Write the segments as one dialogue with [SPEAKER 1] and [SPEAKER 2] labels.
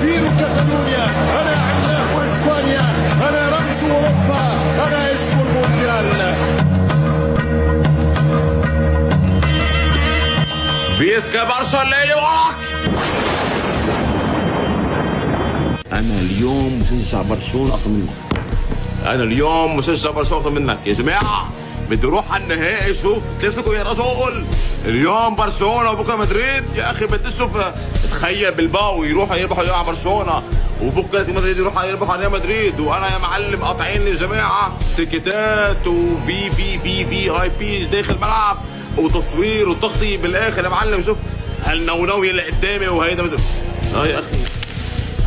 [SPEAKER 1] أمير كاتالونيا، أنا عملاق إسبانيا، أنا رمز أوروبا، أنا اسم المونديال.
[SPEAKER 2] فيسكا برشا الليلي وراك. أنا اليوم مشجع برشلونة أكتر منك. أنا اليوم مشجع برشلونة أكتر منك يا جماعة. بدي اروح على النهائي شوف كلاسيكو يا رجل. اليوم برشلونه وبكره مدريد يا اخي. بدي تشوف تخيل بلباو يروحوا يربحوا على برشلونه وبكره مدريد يروحوا يربحوا على مدريد، وانا يا معلم قاطعين لي يا جماعه تيكيتات وفي في في في اي بي داخل الملعب وتصوير وتغطيه بالاخر يا معلم. شوف هالنونويه اللي قدامي وهيدا يا اخي.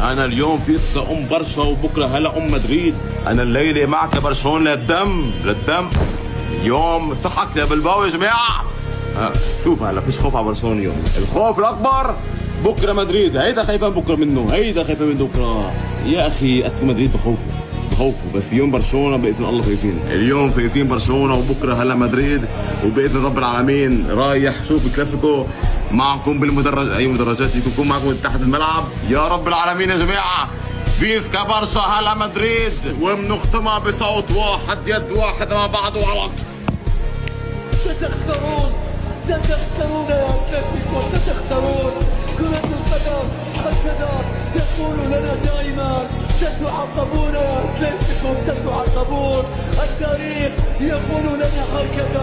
[SPEAKER 2] انا اليوم فيستا برشا وبكره هلا مدريد. انا الليله معك يا برشلونه للدم. يوم صحك يا بلباو يا جماعه. شوف هلا فيش خوف على برشلونه اليوم. الخوف الاكبر بكره مدريد. هيدا خايفه بكره منه، هيدا خايفه منه بكره يا اخي. اتلتيكو مدريد بخوفوا بس اليوم برشلونه باذن الله فايزين. اليوم فايزين برشلونه وبكره هلا مدريد، وباذن رب العالمين رايح شوف الكلاسيكو معكم بالمدرج. اي مدرجات يكون معكم تحت الملعب يا رب العالمين يا جماعه. فيسكا برشا هلا مدريد، وبنختمها بصوت واحد يد واحد مع بعض وعلق.
[SPEAKER 3] ستخسرون يا أتلتيكو، ستخسرون. كرة القدم هكذا تقول لنا دائما ستعاقبون يا أتلتيكو، ستعاقبون. التاريخ يقول لنا هكذا.